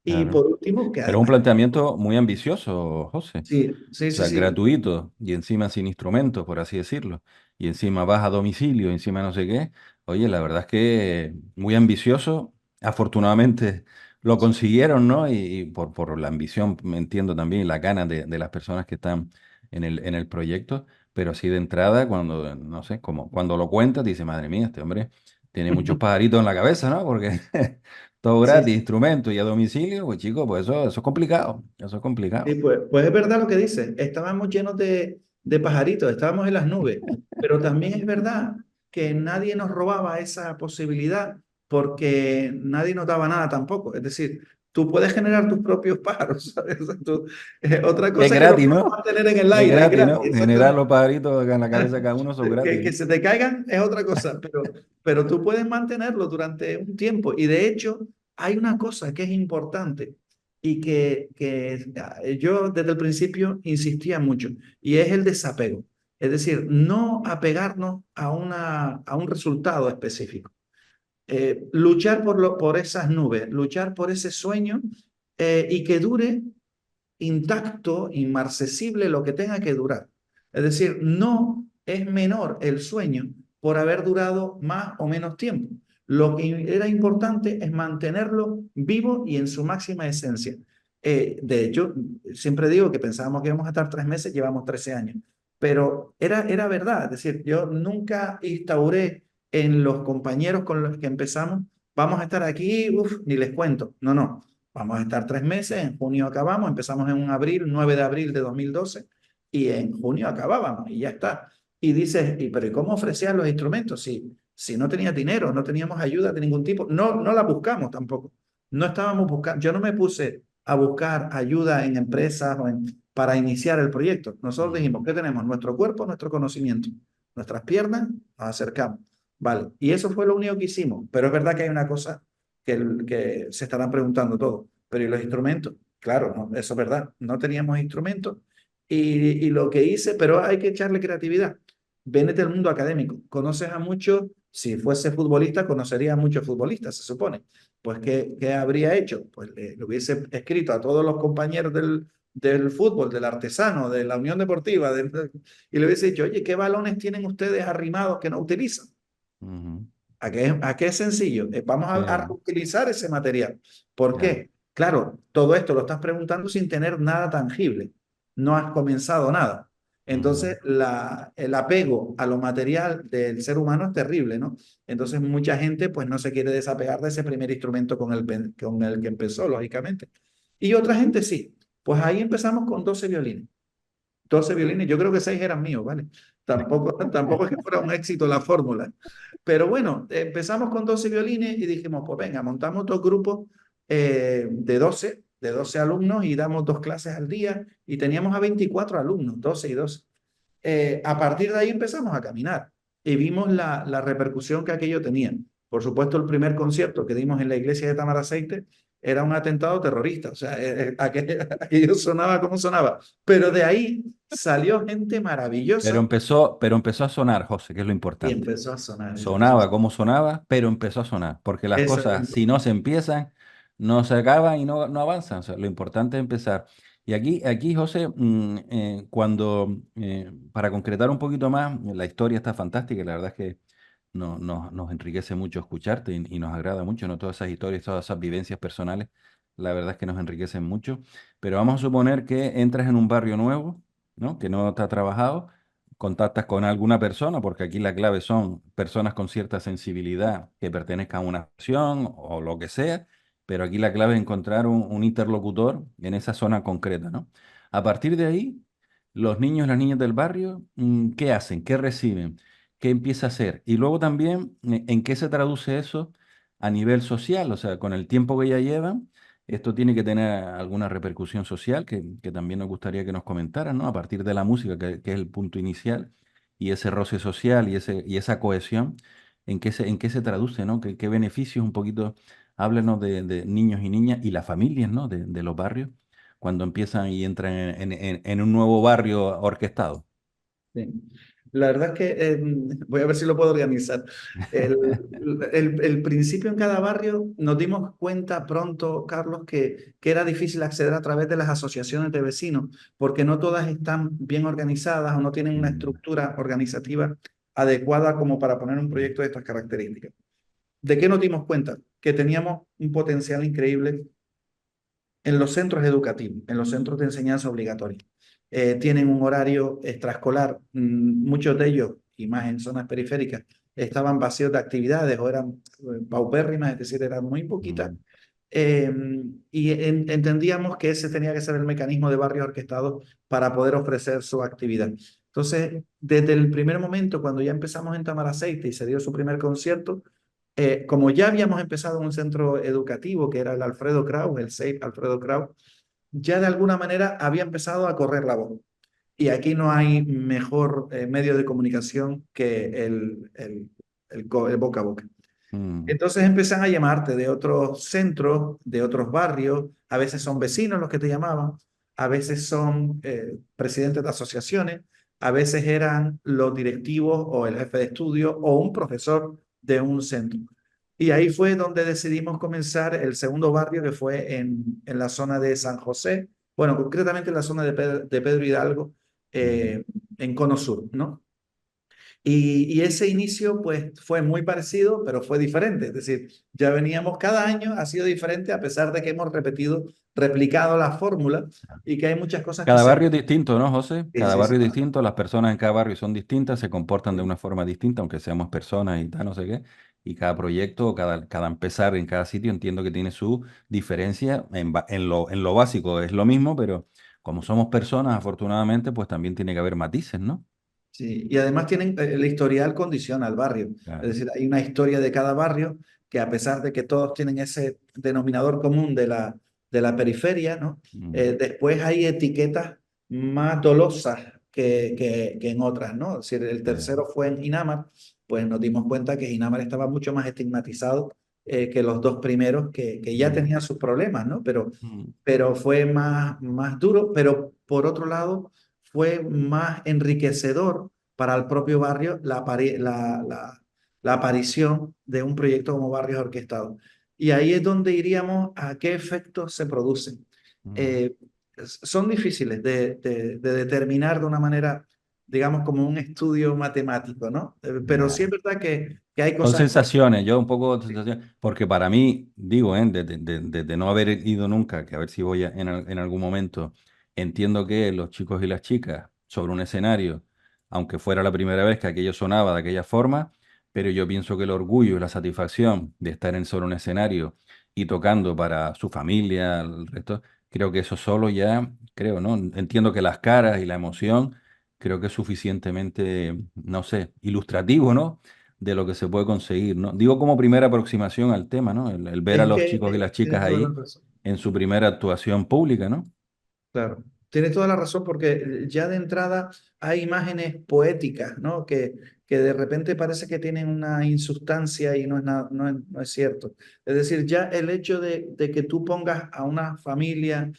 Y Claro. por último, que Pero un además, planteamiento muy ambicioso, José. sí, sí, O sí, sea, sí, gratuito y encima sin instrumentos, por así decirlo. Y encima vas a domicilio, encima no sé qué. Oye, la verdad es que muy ambicioso. Afortunadamente lo consiguieron, ¿no? Y por la ambición, me entiendo también, y las ganas de las personas que están en el proyecto. Pero así de entrada, cuando, no sé, como cuando lo cuentas, dices, madre mía, este hombre tiene muchos pajaritos en la cabeza, ¿no? Porque todo sí, gratis, instrumentos y a domicilio, pues chicos, pues eso es complicado. Eso es sí, complicado. pues es verdad lo que dice. Estábamos llenos de pajaritos, estábamos en las nubes, pero también es verdad que nadie nos robaba esa posibilidad porque nadie nos daba nada tampoco. Es decir, tú puedes generar tus propios pájaros, ¿sabes? Otra Y es cosa es que los gratis, puedas ¿no? mantener en el Es aire, es gratis, gratis, ¿no? Generar los exactamente. pajaritos acá en la cabeza de cada uno son gratis, Que ¿no? se te caigan es otra cosa, pero tú puedes mantenerlo durante un tiempo. Y de hecho, hay una cosa que es importante y que yo desde el principio insistía mucho, y es el desapego. Es decir, no apegarnos a un resultado específico. Luchar por esas nubes, luchar por ese sueño y que dure intacto, inmarcesible, lo que tenga que durar. Es decir, no es menor el sueño por haber durado más o menos tiempo. Lo que era importante es mantenerlo vivo y en su máxima esencia. De hecho, siempre digo que pensábamos que íbamos a estar 3 meses, llevamos 13 años, pero era verdad. Es decir, yo nunca instauré en los compañeros con los que empezamos, vamos a estar aquí, uff, ni les cuento. No, no. Vamos a estar 3 meses, en junio acabamos, empezamos en un abril, 9 de abril de 2012, y en junio acabábamos y ya está. Y dices, pero ¿y cómo ofrecían los instrumentos? Si no tenía dinero, no teníamos ayuda de ningún tipo, no la buscamos tampoco. No estábamos buscando, yo no me puse a buscar ayuda en empresas para iniciar el proyecto. Nosotros dijimos, Mm. ¿qué tenemos? Nuestro cuerpo, nuestro conocimiento, nuestras piernas, nos acercamos. Vale, y eso fue lo único que hicimos. Pero es verdad que hay una cosa que se estarán preguntando todos. Pero ¿y los instrumentos? Claro, no, eso es verdad. No teníamos instrumentos y lo que hice, pero hay que echarle creatividad. Vénete del mundo académico. Conoces a muchos, si fuese futbolista, conocería a muchos futbolistas, se supone. Pues, ¿qué habría hecho? Pues le hubiese escrito a todos los compañeros del fútbol, del artesano, de la Unión Deportiva, y le hubiese dicho, oye, ¿qué balones tienen ustedes arrimados que no utilizan? Ujú. ¿A qué es sencillo? Vamos a Sí, reutilizar ese material. ¿Por ya. qué? Claro, todo esto lo estás preguntando sin tener nada tangible. No has comenzado nada. Ujú. Entonces, el apego a lo material del ser humano es terrible, ¿no? Entonces, mucha gente pues no se quiere desapegar de ese primer instrumento con el que empezó, lógicamente. Y otra gente sí. Pues ahí empezamos con 12 violines. 12 violines, yo creo que 6 eran míos, ¿vale? Tampoco es que fuera un éxito la fórmula. Pero bueno, empezamos con 12 violines y dijimos, pues venga, montamos dos grupos de doce alumnos y damos 2 clases al día y teníamos a 24 alumnos, 12 y 12. A partir de ahí empezamos a caminar y vimos la repercusión que aquello tenía. Por supuesto, el primer concierto que dimos en la iglesia de Tamaraceite era un atentado terrorista, o sea, aquello sonaba como sonaba, pero de ahí salió gente maravillosa Pero empezó a sonar, José, que es lo y importante. empezó a sonar, y empezó a Sonaba sonar. como sonaba, pero empezó a sonar, porque las Eso es lo cosas, si no se empiezan, no se acaban y no avanzan. O sea, lo importante es empezar. Y aquí José, para concretar un poquito más, la historia está fantástica, y la verdad es que nos enriquece mucho escucharte y nos agrada mucho, ¿no? Todas esas historias, todas esas vivencias personales, la verdad es que nos enriquecen mucho. Pero vamos a suponer que entras en un barrio nuevo, ¿no? Que no está trabajado, contactas con alguna persona, porque aquí la clave son personas con cierta sensibilidad que pertenezcan a una acción o lo que sea, pero aquí la clave es encontrar un interlocutor en esa zona concreta, ¿no? A partir de ahí, los niños y las niñas del barrio, ¿qué hacen? ¿Qué reciben? ¿Qué empieza a hacer? Y luego también, ¿en qué se traduce eso a nivel social? O sea, con el tiempo que ya llevan, esto tiene que tener alguna repercusión social que también nos gustaría que nos comentaran, ¿no? A partir de la música, que es el punto inicial, y ese roce social y esa cohesión, ¿en qué se traduce, ¿no? ¿Qué beneficios un poquito? Háblenos de niños y niñas y las familias, ¿no? De los barrios, cuando empiezan y entran en un nuevo barrio orquestado. Sí. La verdad es que voy a ver si lo puedo organizar. El, el principio en cada barrio nos dimos cuenta pronto, Carlos, que era difícil acceder a través de las asociaciones de vecinos, porque no todas están bien organizadas o no tienen una Mm, estructura organizativa adecuada como para poner un proyecto de estas características. ¿De qué nos dimos cuenta? Que teníamos un potencial increíble en los centros educativos, en los centros de enseñanza obligatoria. Tienen un horario extraescolar, muchos de ellos, y más en zonas periféricas, estaban vacíos de actividades o eran paupérrimas, es decir, eran muy poquitas. mm, eh, y entendíamos que ese tenía que ser el mecanismo de barrios orquestados para poder ofrecer su actividad. Entonces, desde el primer momento, cuando ya empezamos en Tamaraceite y se dio su primer concierto, como ya habíamos empezado en un centro educativo que era el Alfredo Kraus, el SEIP Alfredo Kraus, ya de alguna manera había empezado a correr la voz. Y aquí no hay mejor medio de comunicación que el boca a boca. mm, Entonces empiezan a llamarte de otros centros, de otros barrios, a veces son vecinos los que te llamaban, a veces son presidentes de asociaciones, a veces eran los directivos o el jefe de estudio o un profesor de un centro. Y ahí fue donde decidimos comenzar el segundo barrio, que fue en la zona de San José, bueno, concretamente en la zona de Pedro Hidalgo, mm. eh, en Cono Sur, ¿no? Y ese inicio pues fue muy parecido, pero fue diferente. Es decir, ya veníamos cada año, ha sido diferente a pesar de que hemos replicado la fórmula y que hay muchas cosas que Cada se... barrio es distinto, ¿no, José? Sí, Cada sí, sí. barrio es distinto, las personas en cada barrio son distintas, se comportan de Sí, una forma distinta, aunque seamos personas y tal, no sé qué. Y cada proyecto, cada empezar en cada sitio, entiendo que tiene su diferencia. En lo básico es lo mismo, pero como somos personas, afortunadamente, pues también tiene que haber matices, ¿no? sí. Y además tienen, el historial condiciona al barrio. Es Claro. decir, hay una historia de cada barrio que a pesar de que todos tienen ese denominador común de la periferia, ¿no? Mm, Después hay etiquetas más dolosas que en otras, ¿no? Es decir, el sí, tercero fue en Ginamar, pues nos dimos cuenta que Ginamar estaba mucho más estigmatizado que los dos primeros que ya mm, tenían sus problemas, ¿no? Pero, mm, pero fue más duro, pero por otro lado fue más enriquecedor para el propio barrio la aparición de un proyecto como Barrios Orquestados. Y ahí es donde iríamos a qué efectos se producen. Mm. Eh, Son difíciles de determinar de una manera, digamos, como un estudio matemático, ¿no? Pero sí es Ya. verdad que hay Son cosas. sensaciones, yo un poco de sensaciones, porque para mí, digo, de no haber ido nunca, que a ver si voy en algún momento, entiendo que los chicos y las chicas sobre un escenario, aunque fuera la primera vez que aquello sonaba de aquella forma, pero yo pienso que el orgullo y la satisfacción de estar sobre un escenario y tocando para su familia, el resto, creo que eso solo ya, creo, ¿no? Entiendo que las caras y la emoción, creo que es suficientemente, no sé, ilustrativo, ¿no? De lo que se puede conseguir, ¿no? Digo como primera aproximación al tema, ¿no? El ver a Es los que chicos y las tienes chicas toda la ahí razón. en su primera actuación pública, ¿no? Claro, tienes toda la razón porque ya de entrada hay imágenes poéticas, ¿no? Que de repente parece que tienen una insustancia y no es, no es cierto. Es decir, ya el hecho de que tú pongas a una familia,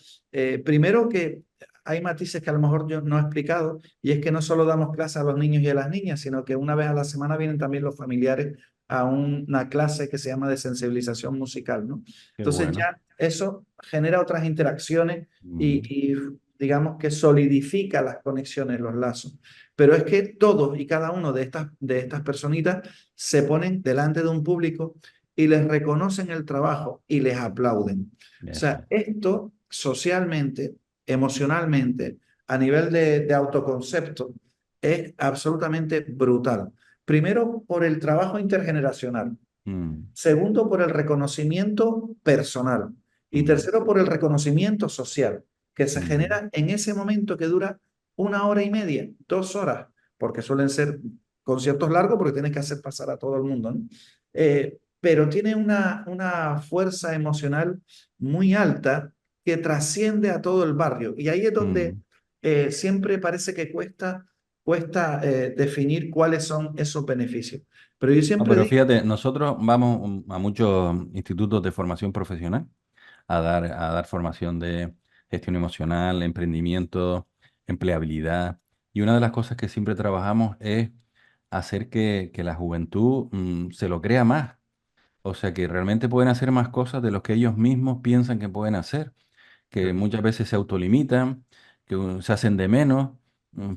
primero que hay matices que a lo mejor yo no he explicado, y es que no solo damos clase a los niños y a las niñas, sino que una vez a la semana vienen también los familiares a una clase que se llama de sensibilización musical, ¿no? Qué Entonces bueno. ya eso genera otras interacciones Ujú. y digamos que solidifica las conexiones, los lazos. Pero es que todos y cada uno de estas personitas se ponen delante de un público y les reconocen el trabajo y les aplauden. O Eso. sea, esto socialmente, emocionalmente, a nivel de autoconcepto, es absolutamente brutal. Primero, por el trabajo intergeneracional. Mm, Segundo, por el reconocimiento personal. Y mm, tercero, por el reconocimiento social, que se mm, genera en ese momento que dura 1 hora y media, 2 horas, porque suelen ser conciertos largos porque tienes que hacer pasar a todo el mundo, ¿no? Pero tiene una fuerza emocional muy alta que trasciende a todo el barrio. Y ahí es donde mm. siempre parece que cuesta definir cuáles son esos beneficios. Pero yo No, siempre pero digo. fíjate, nosotros vamos a muchos institutos de formación profesional a dar formación de gestión emocional, emprendimiento, empleabilidad. Y una de las cosas que siempre trabajamos es hacer que la juventud se lo crea más. O sea, que realmente pueden hacer más cosas de lo que ellos mismos piensan que pueden hacer, que muchas veces se autolimitan, que se hacen de menos.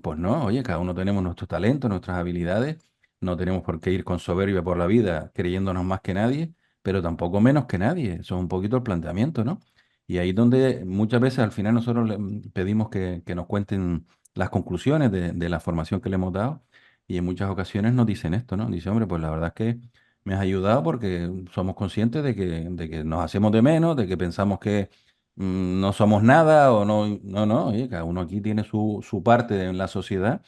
Pues no, oye, cada uno tenemos nuestros talentos, nuestras habilidades, no tenemos por qué ir con soberbia por la vida creyéndonos más que nadie, pero tampoco menos que nadie. Eso es un poquito el planteamiento, ¿no? Y ahí es donde muchas veces al final nosotros le pedimos que nos cuenten las conclusiones de la formación que le hemos dado y en muchas ocasiones nos dicen esto, ¿no? Dice, hombre, pues la verdad es que me has ayudado porque somos conscientes de que nos hacemos de menos, de que pensamos que no somos nada o no, no, no, oye, cada uno aquí tiene su parte en la sociedad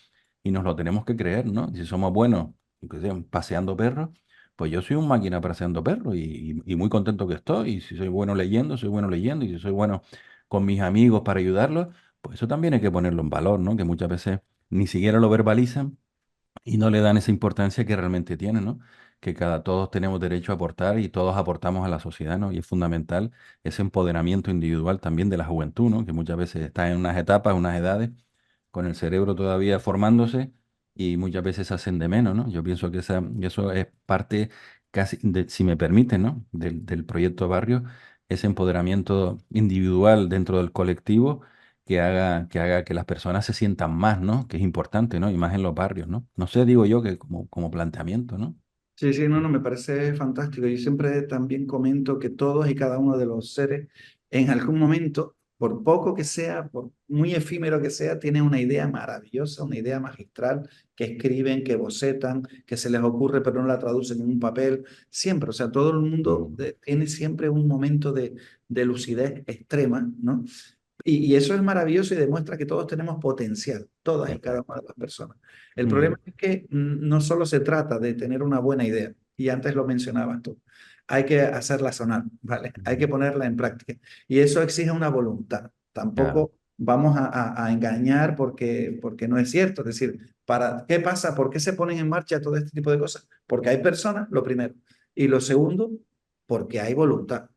y nos lo tenemos que creer, ¿no? Y si somos buenos, que sea, paseando perros, pues yo soy un máquina paseando perros y muy contento que estoy. Y si soy bueno leyendo, soy bueno leyendo. Y si soy bueno con mis amigos para ayudarlos, pues eso también hay que ponerlo en valor, ¿no? Que muchas veces ni siquiera lo verbalizan y no le dan esa importancia que realmente tiene, ¿no? Que todos tenemos derecho a aportar y todos aportamos a la sociedad, ¿no? Y es fundamental ese empoderamiento individual también de la juventud, ¿no? Que muchas veces está en unas etapas, unas edades, con el cerebro todavía formándose y muchas veces se hacen de menos, ¿no? Yo pienso que eso es parte casi, si me permiten, ¿no? Del proyecto Barrio, ese empoderamiento individual dentro del colectivo que haga que las personas se sientan más, ¿no? Que es importante, ¿no? Y más en los barrios, ¿no? No sé, digo yo que como planteamiento, ¿no? Sí, sí, no, no, me parece fantástico. Yo siempre también comento que todos y cada uno de los seres, en algún momento, por poco que sea, por muy efímero que sea, tienen una idea maravillosa, una idea magistral que escriben, que bocetan, que se les ocurre, pero no la traducen en un papel. Siempre, o sea, todo el mundo Mm, tiene siempre un momento de lucidez extrema, ¿no? Y eso es maravilloso y demuestra que todos tenemos potencial, todas y cada una correcto. de las personas. El problema Mm, es que no solo se trata de tener una buena idea, y antes lo mencionabas tú, hay que hacerla sonar, ¿vale? Hay que mm, ponerla en práctica. Y eso exige una voluntad. claro. Tampoco vamos a engañar porque no es cierto. Es decir, ¿qué pasa? ¿Por qué se ponen en marcha todo este tipo de cosas? Porque hay personas, lo primero. Y lo segundo, porque hay voluntad.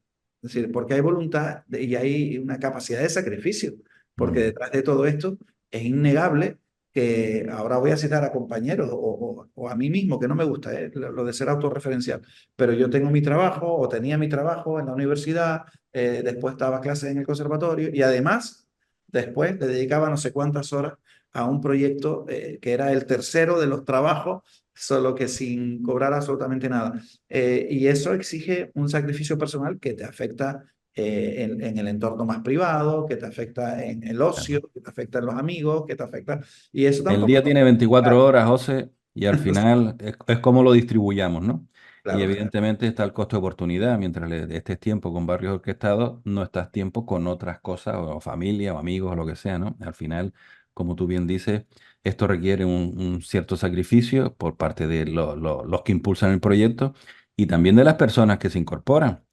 Es decir, porque hay voluntad y hay una capacidad de sacrificio, porque Mm, detrás de todo esto es innegable que ahora voy a citar a compañeros o a mí mismo, que no me gusta, lo de ser autorreferencial, pero yo tengo mi trabajo o tenía mi trabajo en la universidad, después daba clases en el conservatorio y además después le dedicaba no sé cuántas horas a un proyecto que era el tercero de los trabajos, solo que sin cobrar absolutamente nada. Y eso exige un sacrificio personal que te afecta en el entorno más privado, que te afecta en el ocio, que te afecta en los amigos, que te afecta... Y eso El tampoco día lo tiene puedes 24 pagar. horas, José, y al final es como lo distribuyamos, ¿no? Y Claro, claro. evidentemente está el costo de oportunidad. Mientras estés tiempo con barrios orquestados, no estás tiempo con otras cosas, o familia, o amigos, o lo que sea, ¿no? Al final, como tú bien dices, esto requiere un cierto sacrificio por parte de los que impulsan el proyecto y también de las personas que se incorporan.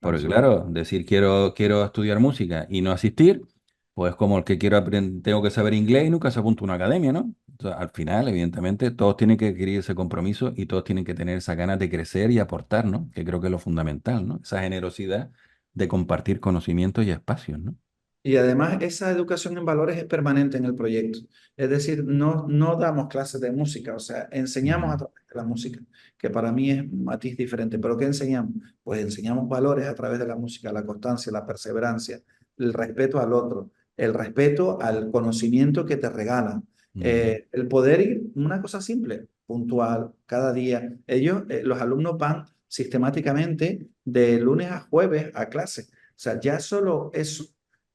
Porque Absolutamente. claro, decir quiero estudiar música y no asistir, pues como el que quiero aprender, tengo que saber inglés y nunca se apunta a una academia, ¿no? Entonces, al final, evidentemente, todos tienen que adquirir ese compromiso y todos tienen que tener esa ganas de crecer y aportar, ¿no? Que creo que es lo fundamental, ¿no? Esa generosidad de compartir conocimientos y espacios, ¿no? Y además esa educación en valores es permanente en el proyecto. Es decir, no damos clases de música, o sea, enseñamos a Ujú. través de la música, que para mí es un matiz diferente. ¿Pero qué enseñamos? Pues enseñamos valores a través de la música, la constancia, la perseverancia, el respeto al otro, el respeto al conocimiento que te regalan, Ujú. el poder ir, una cosa simple, puntual, cada día. Ellos, los alumnos van sistemáticamente de lunes a jueves a clase. O sea, ya solo eso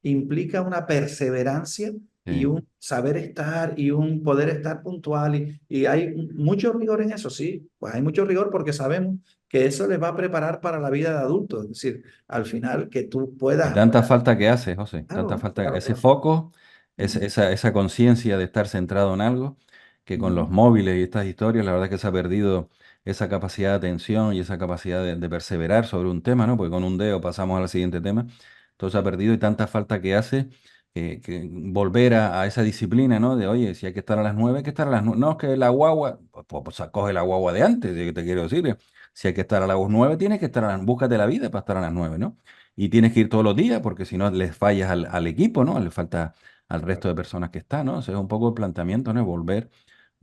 implica una perseverancia y Sí. un saber estar y un poder estar puntual y hay mucho rigor en eso, sí, pues hay mucho rigor porque sabemos que eso les va a preparar para la vida de adultos, es decir, al final que tú Y puedas, tanta falta que hace, José, tanta claro, falta, claro, ese claro. foco, Ujú, esa conciencia de estar centrado en algo, que con los ujú. móviles y estas historias, la verdad que se ha perdido esa capacidad de atención y esa capacidad de perseverar sobre un tema, ¿no? Porque con un dedo pasamos al siguiente tema, todo se ha perdido y tanta falta que hace que volver a esa disciplina, ¿no? De, oye, si hay que estar a las 9, hay que estar a las 9. No, es que la guagua, pues, coge la guagua de antes, ¿qué te quiero decir? Si hay que estar a las 9, tienes que estar a las, búscate la vida para estar a las 9, ¿no? Y tienes que ir todos los días porque si no les fallas al equipo, ¿no? Le falta al resto de personas que están, ¿no? Ese es un poco el planteamiento, ¿no?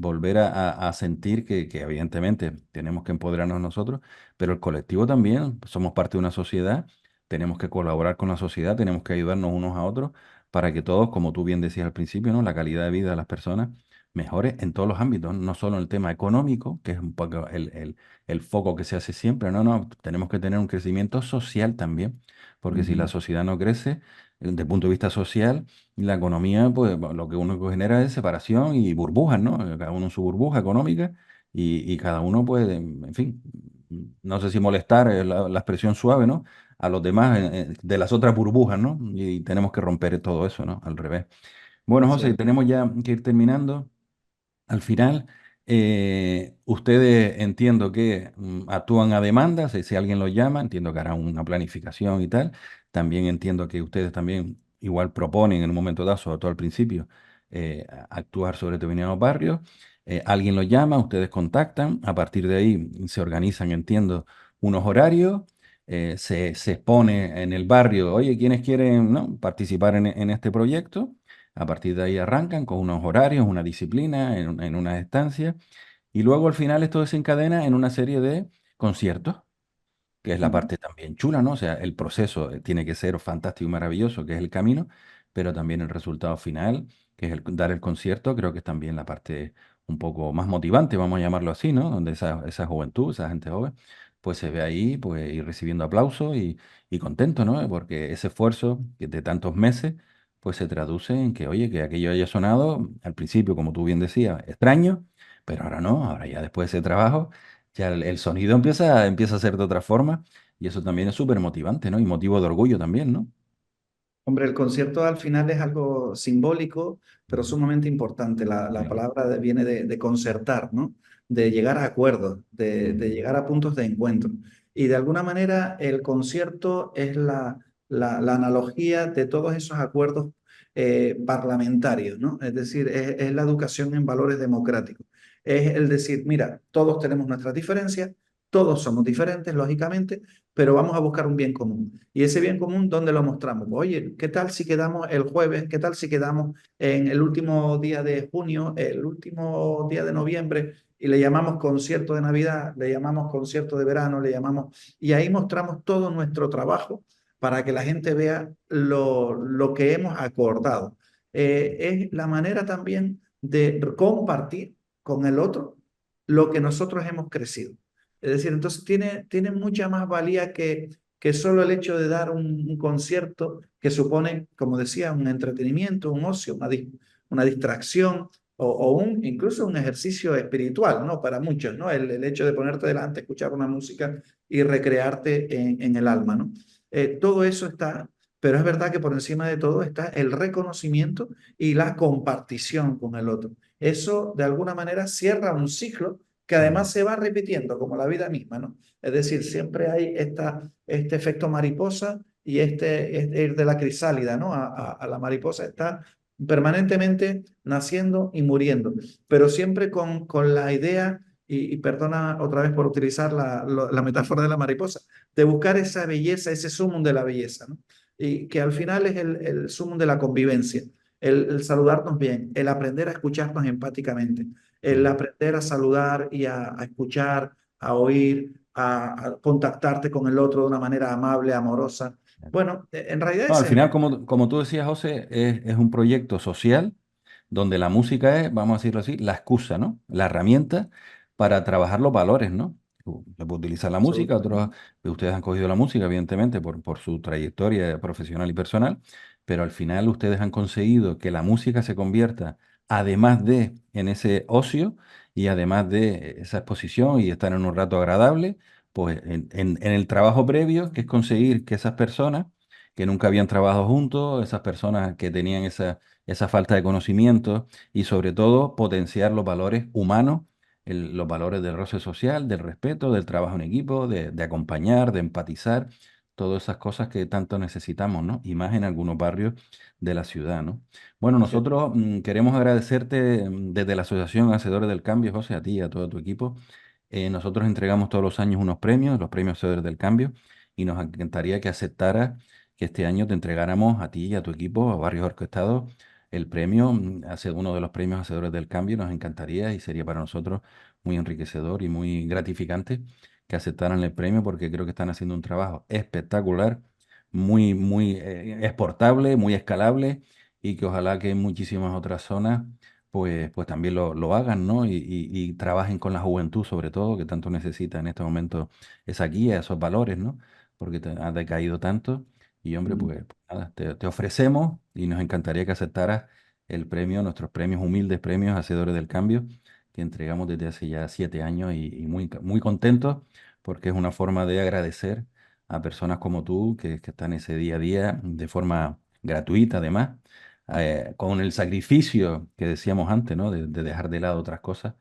Volver a sentir que evidentemente tenemos que empoderarnos nosotros, pero el colectivo también, somos parte de una sociedad, tenemos que colaborar con la sociedad, tenemos que ayudarnos unos a otros para que todos, como tú bien decías al principio, ¿no? La calidad de vida de las personas mejore en todos los ámbitos, no solo en el tema económico, que es un poco el foco que se hace siempre, no, no, tenemos que tener un crecimiento social también porque si la Ujú. sociedad no crece, desde el punto de vista social, la economía, pues bueno, lo que uno genera es separación y burbujas, ¿no? Cada uno en su burbuja económica y cada uno puede, en fin, no sé si molestar, la expresión suave, ¿no? A los demás de las otras burbujas, ¿no? Y tenemos que romper todo eso, ¿no? Al revés. Bueno, Así José, es. tenemos ya que ir terminando. Al final, ustedes entiendo que actúan a demanda, si alguien los llama, entiendo que harán una planificación y tal. También entiendo que ustedes también igual proponen en un momento dado, sobre todo al principio, actuar sobre determinados barrios. Alguien los llama, ustedes contactan, a partir de ahí se organizan, entiendo, unos horarios. Se expone en el barrio, oye, ¿quiénes quieren, no, participar en este proyecto? A partir de ahí arrancan con unos horarios, una disciplina, en una estancia, y luego al final esto desencadena en una serie de conciertos, que es la Ujú. parte también chula, ¿no? O sea, el proceso tiene que ser fantástico y maravilloso, que es el camino, pero también el resultado final, que es dar el concierto, creo que es también la parte un poco más motivante, vamos a llamarlo así, ¿no? Donde esa juventud, esa gente joven, pues se ve ahí, pues ir recibiendo aplausos y contento, ¿no? Porque ese esfuerzo que de tantos meses, pues se traduce en que, oye, que aquello haya sonado al principio, como tú bien decías, extraño, pero ahora no, ahora ya después de ese trabajo ya el sonido empieza a ser de otra forma y eso también es súper motivante, ¿no? Y motivo de orgullo también, ¿no? Hombre, el concierto al final es algo simbólico, pero Ujú. sumamente importante. La Sí. palabra viene de concertar, ¿no? De llegar a acuerdos, de Ujú. llegar a puntos de encuentro. Y de alguna manera el concierto es la analogía de todos esos acuerdos parlamentarios, ¿no? Es decir, es la educación en valores democráticos. Es el decir, mira, todos tenemos nuestras diferencias, Todos somos diferentes, lógicamente, pero vamos a buscar un bien común. Y ese bien común, ¿dónde lo mostramos? Oye, ¿qué tal si quedamos el jueves? ¿Qué tal si quedamos en el último día de junio, el último día de noviembre? Y le llamamos concierto de Navidad, le llamamos concierto de verano, le llamamos... Y ahí mostramos todo nuestro trabajo para que la gente vea lo que hemos acordado. Es la manera también de compartir con el otro lo que nosotros hemos crecido. Es decir, entonces tiene mucha más valía que solo el hecho de dar un concierto que supone, como decía, un entretenimiento, un ocio, una distracción incluso un ejercicio espiritual, ¿no? Para muchos, ¿no? El hecho de ponerte delante, escuchar una música y recrearte en el alma, ¿no? Todo eso está, pero es verdad que por encima de todo está el reconocimiento y la compartición con el otro. Eso de alguna manera cierra un ciclo que Mm. además se va repitiendo como la vida misma, ¿no? Es decir, siempre hay este efecto mariposa y este ir de la crisálida, ¿no? A la mariposa está permanentemente naciendo y muriendo, pero siempre con la idea, y perdona otra vez por utilizar la metáfora de la mariposa, de buscar esa belleza, ese sumum de la belleza, ¿no? Y que al final es el sumum de la convivencia, el saludarnos bien, el aprender a escucharnos empáticamente, el Mm. aprender a saludar y a escuchar, a oír, a contactarte con el otro de una manera amable, amorosa. Bueno, en realidad No, al ese es el... final, como tú decías, José, es un proyecto social donde la música es, vamos a decirlo así, la excusa, ¿no? La herramienta para trabajar los valores, ¿no? Se puede utilizar la música, otros, Absolutamente. ustedes han cogido la música, evidentemente, por su trayectoria profesional y personal, pero al final ustedes han conseguido que la música se convierta, además de en ese ocio y además de esa exposición y estar en un rato agradable, pues en el trabajo previo, que es conseguir que esas personas que nunca habían trabajado juntos, esas personas que tenían esa falta de conocimiento y sobre todo potenciar los valores humanos, los valores del roce social, del respeto, del trabajo en equipo, de acompañar, de empatizar, todas esas cosas que tanto necesitamos, ¿no? Y más en algunos barrios de la ciudad, ¿no? Bueno, Sí. nosotros queremos agradecerte desde la Asociación Hacedores del Cambio, José, a ti y a todo tu equipo. Nosotros entregamos todos los años unos premios, los premios Hacedores del Cambio, y nos encantaría que aceptara que este año te entregáramos a ti y a tu equipo, a Barrios Orquestados, el premio, hace uno de los premios Hacedores del Cambio. Nos encantaría y sería para nosotros muy enriquecedor y muy gratificante que aceptaran el premio porque creo que están haciendo un trabajo espectacular, muy exportable, muy escalable y que ojalá que en muchísimas otras zonas pues también lo hagan, ¿no? Y trabajen con la juventud sobre todo, que tanto necesita en este momento esa guía, esos valores, ¿no? Porque ha decaído tanto. Y hombre, Mm. pues nada, te ofrecemos y nos encantaría que aceptaras el premio, nuestros premios, humildes premios Hacedores del Cambio, que entregamos desde hace ya 7 años y muy contentos porque es una forma de agradecer a personas como tú que están ese día a día de forma gratuita además, con el sacrificio que decíamos antes, ¿no? De dejar de lado otras cosas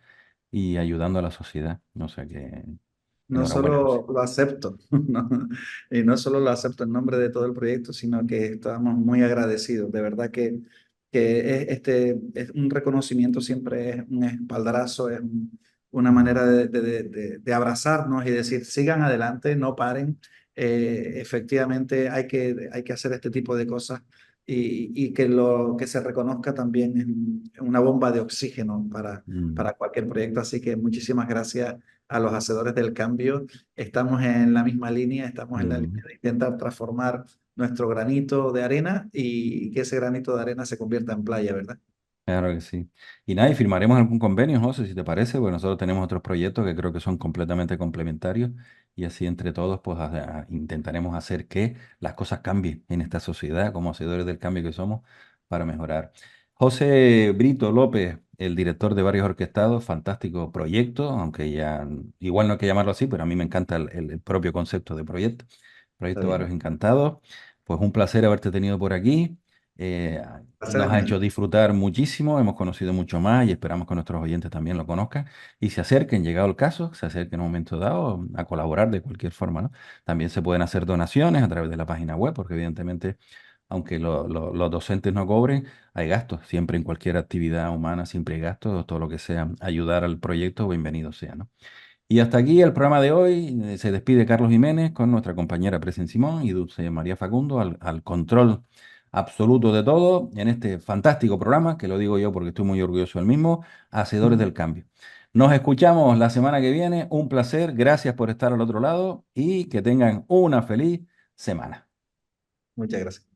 y ayudando a la sociedad. O sea que No enhorabuena, José. solo lo acepto, ¿no? Y no solo lo acepto en nombre de todo el proyecto, sino que estamos muy agradecidos. De verdad que es un reconocimiento, siempre es un espaldarazo, una Mm, manera de abrazarnos y decir, sigan adelante, no paren. Efectivamente, hay que hacer este tipo de cosas y que lo que se reconozca también es una bomba de oxígeno mm, para cualquier proyecto. Así que muchísimas gracias a los hacedores del cambio. Estamos en la misma línea, estamos en la mm. línea de intentar transformar nuestro granito de arena y que ese granito de arena se convierta en playa, ¿verdad? Claro que sí. Y nada, y firmaremos algún convenio, José, si te parece, porque nosotros tenemos otros proyectos que creo que son completamente complementarios y así entre todos pues intentaremos hacer que las cosas cambien en esta sociedad como hacedores del cambio que somos para mejorar. José Brito López, el director de Barrios Orquestados, fantástico proyecto, aunque ya igual no hay que llamarlo así, pero a mí me encanta el propio concepto de proyecto. Está Proyecto Barrios bien. Encantados. Pues un placer haberte tenido por aquí. Eh, Placer Nos es ha mío. hecho disfrutar muchísimo, hemos conocido mucho más y esperamos que nuestros oyentes también lo conozcan y se acerquen, llegado el caso, se acerquen en un momento dado a colaborar de cualquier forma, ¿no? También se pueden hacer donaciones a través de la página web, porque evidentemente, aunque los docentes no cobren, hay gastos. Siempre en cualquier actividad humana, siempre hay gastos, todo lo que sea ayudar al proyecto, bienvenido sea, ¿no? Y hasta aquí el programa de hoy. Se despide Carlos Jiménez con nuestra compañera Presen Simón y Dulce María Facundo al control absoluto de todo en este fantástico programa, que lo digo yo porque estoy muy orgulloso del mismo, Hacedores Ujú. del Cambio. Nos escuchamos la semana que viene. Un placer. Gracias por estar al otro lado y que tengan una feliz semana. Muchas gracias.